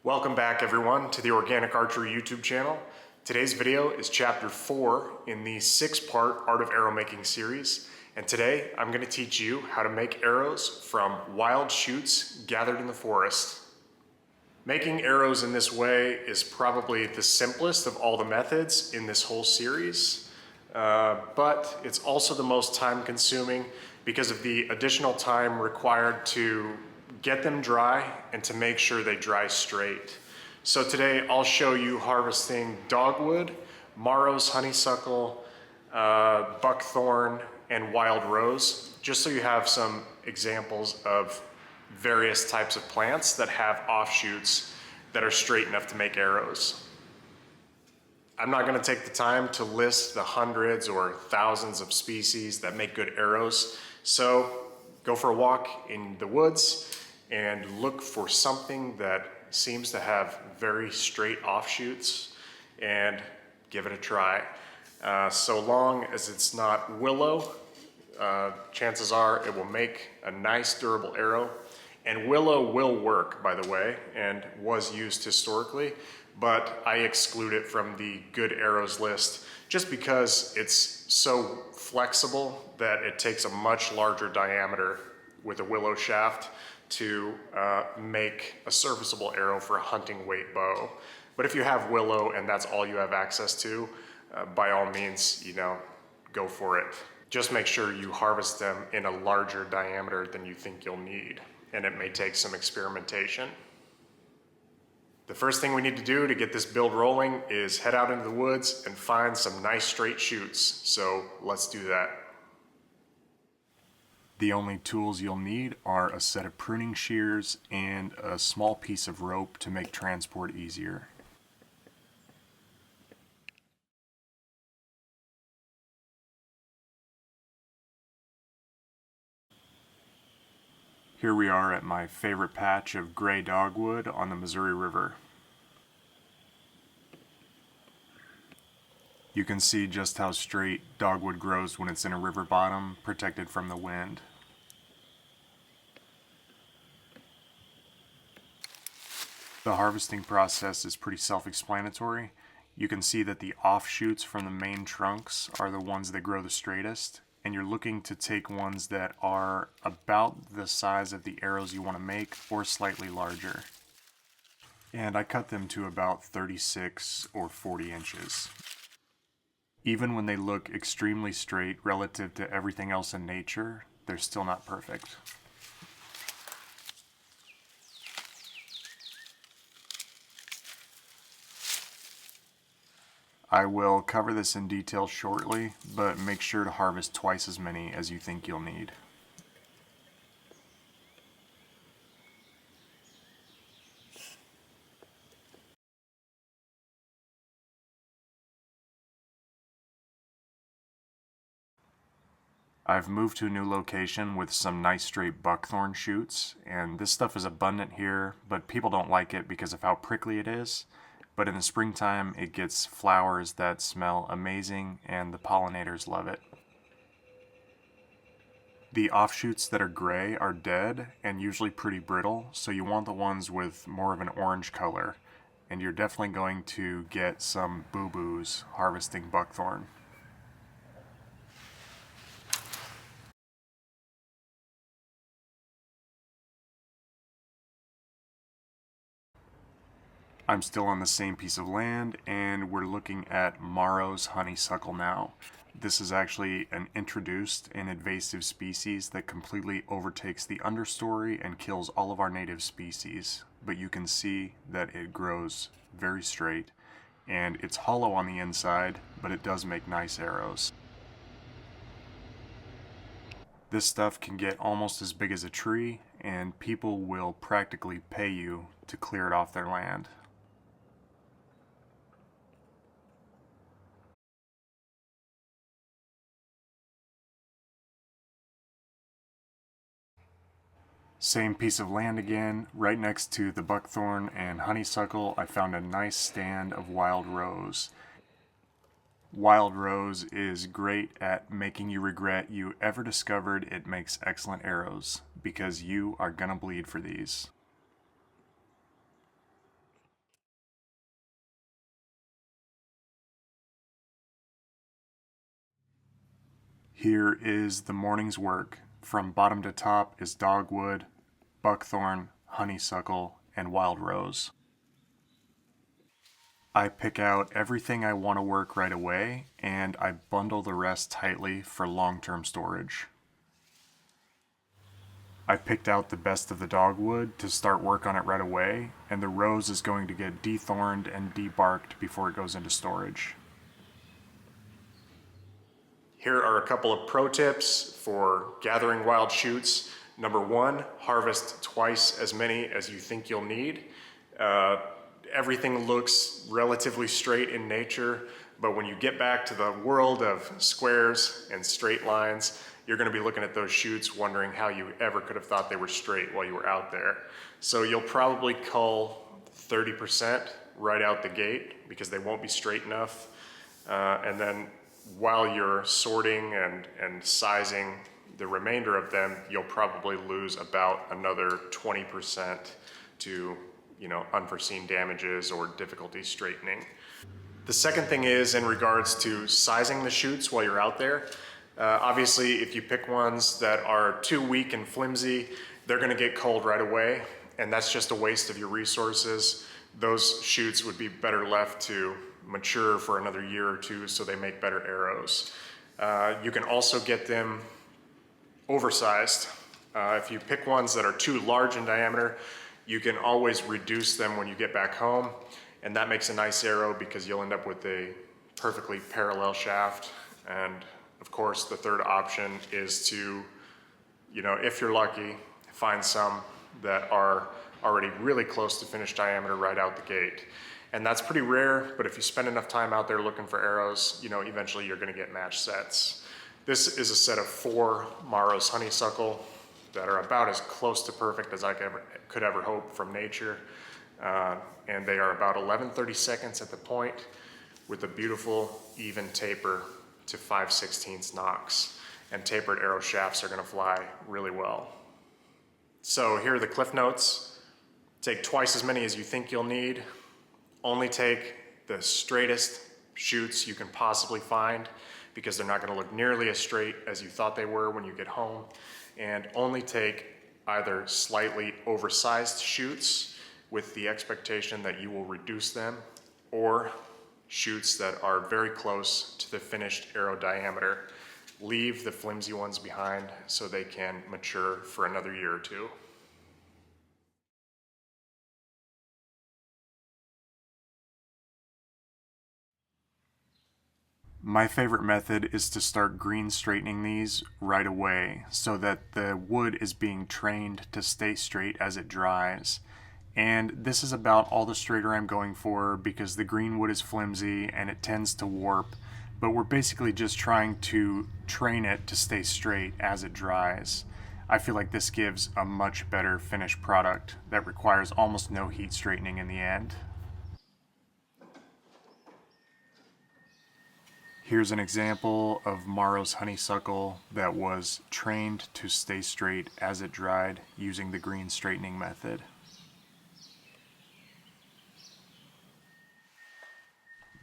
Welcome back everyone to the Organic Archery YouTube channel. Today's video is chapter 4 in the 6-part Art of Arrow Making series. And today I'm going to teach you how to make arrows from wild shoots gathered in the forest. Making arrows in this way is probably the simplest of all the methods in this whole series, but it's also the most time consuming because of the additional time required to get them dry and to make sure they dry straight. So today I'll show you harvesting dogwood, Morrow's honeysuckle, buckthorn, and wild rose, just so you have some examples of various types of plants that have offshoots that are straight enough to make arrows. I'm not going to take the time to list the hundreds or thousands of species that make good arrows, so go for a walk in the woods and look for something that seems to have very straight offshoots and give it a try. So long as it's not willow, chances are it will make a nice durable arrow. And willow will work, by the way, and was used historically, but I exclude it from the good arrows list just because it's so flexible that it takes a much larger diameter with a willow shaft to make a serviceable arrow for a hunting weight bow. But if you have willow and that's all you have access to, by all means, go for it. Just make sure you harvest them in a larger diameter than you think you'll need, and it may take some experimentation. The first thing we need to do to get this build rolling is head out into the woods and find some nice straight shoots. So let's do that. The only tools you'll need are a set of pruning shears and a small piece of rope to make transport easier. Here we are at my favorite patch of gray dogwood on the Missouri River. You can see just how straight dogwood grows when it's in a river bottom, protected from the wind. The harvesting process is pretty self-explanatory. You can see that the offshoots from the main trunks are the ones that grow the straightest, and you're looking to take ones that are about the size of the arrows you want to make or slightly larger. And I cut them to about 36 or 40 inches. Even when they look extremely straight relative to everything else in nature, they're still not perfect. I will cover this in detail shortly, but make sure to harvest twice as many as you think you'll need. I've moved to a new location with some nice straight buckthorn shoots, and this stuff is abundant here, but people don't like it because of how prickly it is. But in the springtime, it gets flowers that smell amazing, and the pollinators love it. The offshoots that are gray are dead and usually pretty brittle, so you want the ones with more of an orange color, and you're definitely going to get some boo-boos harvesting buckthorn. I'm still on the same piece of land, and we're looking at Morrow's honeysuckle now. This is actually an introduced and invasive species that completely overtakes the understory and kills all of our native species. But you can see that it grows very straight, and it's hollow on the inside, but it does make nice arrows. This stuff can get almost as big as a tree, and people will practically pay you to clear it off their land. Same piece of land again, right next to the buckthorn and honeysuckle, I found a nice stand of wild rose. Wild rose is great at making you regret you ever discovered it makes excellent arrows, because you are gonna bleed for these. Here is the morning's work. From bottom to top is dogwood, buckthorn, honeysuckle, and wild rose. I pick out everything I want to work right away, and I bundle the rest tightly for long-term storage. I picked out the best of the dogwood to start work on it right away, and the rose is going to get dethorned and debarked before it goes into storage. Here are a couple of pro tips for gathering wild shoots. Number one, harvest twice as many as you think you'll need. Everything looks relatively straight in nature, but when you get back to the world of squares and straight lines, you're gonna be looking at those shoots wondering how you ever could have thought they were straight while you were out there. So you'll probably cull 30% right out the gate because they won't be straight enough. And then while you're sorting and sizing the remainder of them, you'll probably lose about another 20% to unforeseen damages or difficulty straightening. The second thing is in regards to sizing the shoots while you're out there. Obviously, if you pick ones that are too weak and flimsy, they're gonna get culled right away, and that's just a waste of your resources. Those shoots would be better left to mature for another year or two so they make better arrows. You can also get them oversized. If you pick ones that are too large in diameter, you can always reduce them when you get back home, and that makes a nice arrow because you'll end up with a perfectly parallel shaft. And of course, the third option is to, if you're lucky, find some that are already really close to finished diameter right out the gate. And that's pretty rare, but if you spend enough time out there looking for arrows, eventually you're gonna get match sets. This is a set of 4 Maro's honeysuckle that are about as close to perfect as I could ever hope from nature. And they are about 11/32 at the point with a beautiful even taper to 5/16 nocks. And tapered arrow shafts are gonna fly really well. So here are the cliff notes. Take twice as many as you think you'll need. Only take the straightest shoots you can possibly find because they're not gonna look nearly as straight as you thought they were when you get home. And only take either slightly oversized shoots with the expectation that you will reduce them, or shoots that are very close to the finished arrow diameter. Leave the flimsy ones behind so they can mature for another year or two. My favorite method is to start green straightening these right away so that the wood is being trained to stay straight as it dries. And this is about all the straighter I'm going for because the green wood is flimsy and it tends to warp, but we're basically just trying to train it to stay straight as it dries. I feel like this gives a much better finished product that requires almost no heat straightening in the end. Here's an example of Maro's honeysuckle that was trained to stay straight as it dried using the green straightening method.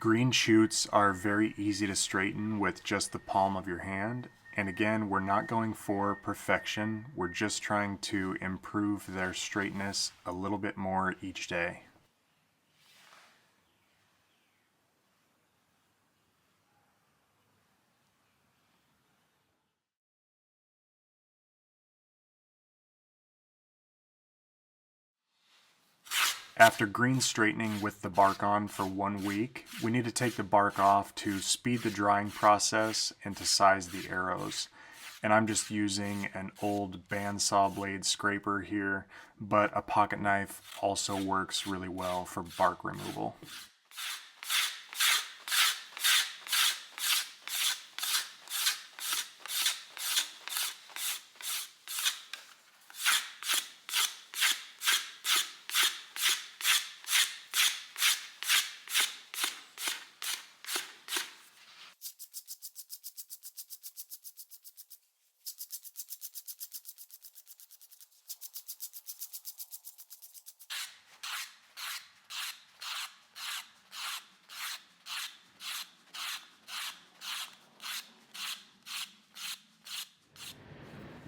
Green shoots are very easy to straighten with just the palm of your hand. And again, we're not going for perfection. We're just trying to improve their straightness a little bit more each day. After green straightening with the bark on for 1 week, we need to take the bark off to speed the drying process and to size the arrows. And I'm just using an old bandsaw blade scraper here, but a pocket knife also works really well for bark removal.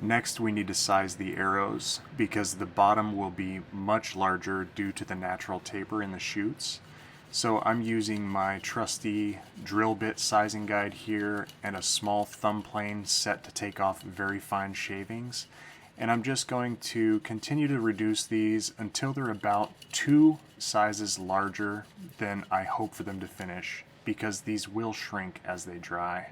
Next, we need to size the arrows because the bottom will be much larger due to the natural taper in the shoots. So I'm using my trusty drill bit sizing guide here and a small thumb plane set to take off very fine shavings. And I'm just going to continue to reduce these until they're about 2 sizes larger than I hope for them to finish, because these will shrink as they dry.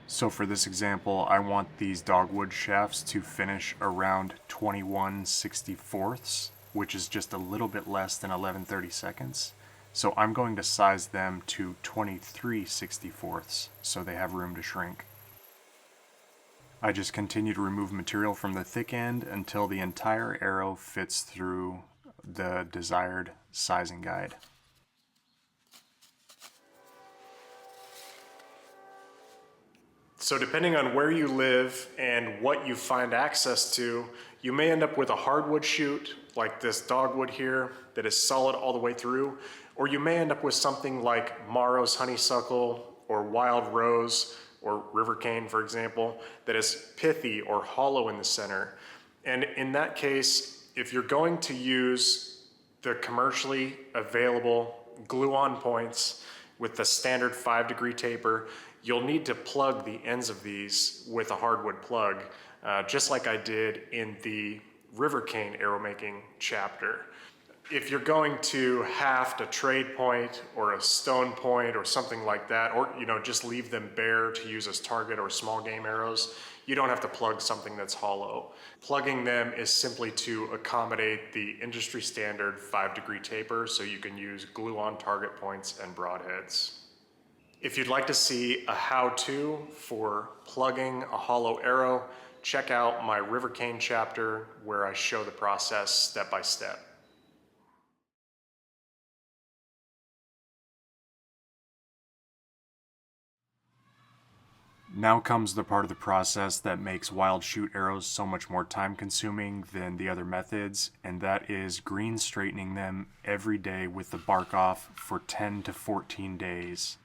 So for this example, I want these dogwood shafts to finish around 21/64, which is just a little bit less than 11/32. So I'm going to size them to 23/64 so they have room to shrink. I just continue to remove material from the thick end until the entire arrow fits through the desired sizing guide. So depending on where you live and what you find access to, you may end up with a hardwood shoot like this dogwood here that is solid all the way through, or you may end up with something like Morrow's honeysuckle or wild rose or river cane, for example, that is pithy or hollow in the center. And in that case, if you're going to use the commercially available glue-on points with the standard 5-degree taper, you'll need to plug the ends of these with a hardwood plug, just like I did in the river cane arrow making chapter. If you're going to haft a trade point or a stone point or something like that, or just leave them bare to use as target or small game arrows, you don't have to plug something that's hollow. Plugging them is simply to accommodate the industry standard 5-degree taper, so you can use glue-on target points and broadheads. If you'd like to see a how-to for plugging a hollow arrow, check out my river cane chapter where I show the process step by step. Now comes the part of the process that makes wild shoot arrows so much more time consuming than the other methods, and that is green straightening them every day with the bark off for 10 to 14 days.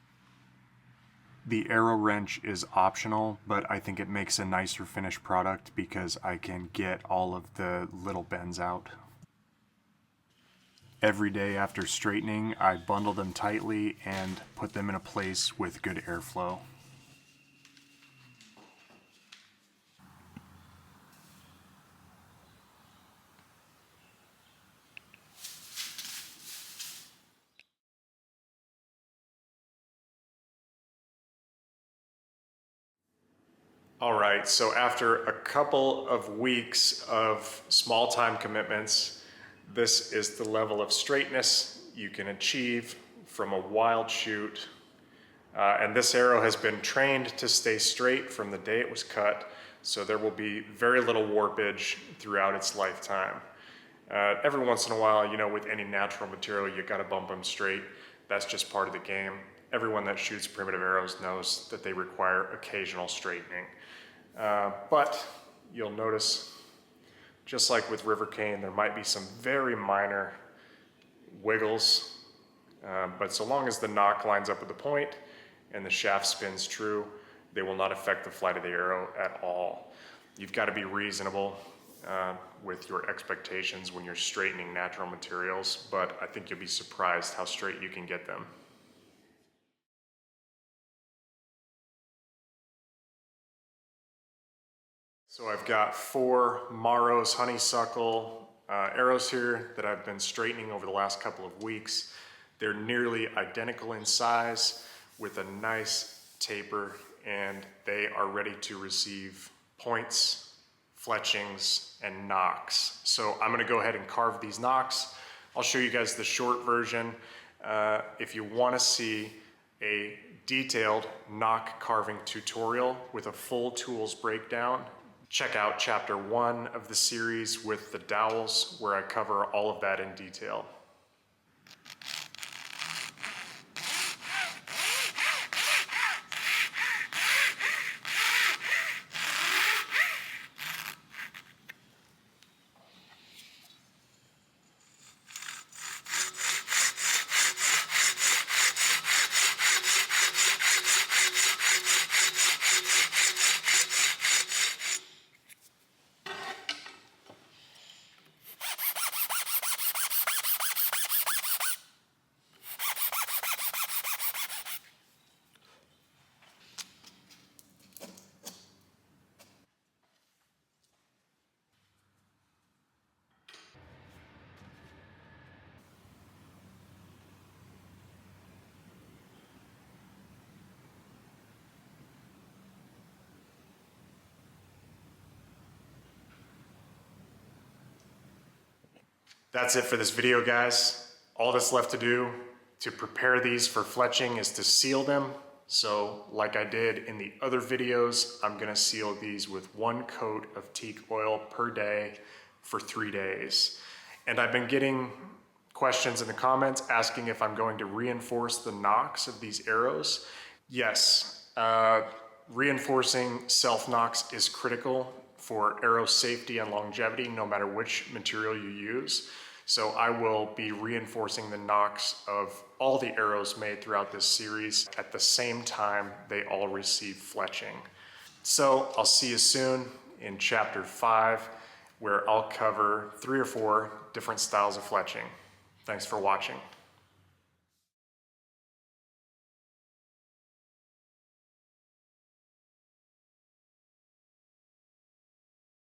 The arrow wrench is optional, but I think it makes a nicer finished product because I can get all of the little bends out. Every day after straightening, I bundle them tightly and put them in a place with good airflow. All right, so after a couple of weeks of small time commitments, this is the level of straightness you can achieve from a wild shoot. And this arrow has been trained to stay straight from the day it was cut, so there will be very little warpage throughout its lifetime. Every once in a while, with any natural material, you gotta bump them straight. That's just part of the game. Everyone that shoots primitive arrows knows that they require occasional straightening. But you'll notice, just like with river cane, there might be some very minor wiggles, but so long as the nock lines up with the point and the shaft spins true, they will not affect the flight of the arrow at all. You've got to be reasonable with your expectations when you're straightening natural materials, but I think you'll be surprised how straight you can get them. So I've got 4 Morrow's honeysuckle arrows here that I've been straightening over the last couple of weeks. They're nearly identical in size with a nice taper, and they are ready to receive points, fletchings, and nocks. So I'm gonna go ahead and carve these nocks. I'll show you guys the short version. If you wanna see a detailed nock carving tutorial with a full tools breakdown, check out chapter 1 of the series with the dowels, where I cover all of that in detail. That's it for this video, guys. All that's left to do to prepare these for fletching is to seal them. So like I did in the other videos, I'm gonna seal these with 1 coat of teak oil per day for 3 days. And I've been getting questions in the comments asking if I'm going to reinforce the nocks of these arrows. Yes, reinforcing self-nocks is critical for arrow safety and longevity, no matter which material you use. So I will be reinforcing the nocks of all the arrows made throughout this series at the same time they all receive fletching. So I'll see you soon in chapter 5, where I'll cover 3 or 4 different styles of fletching. Thanks for watching.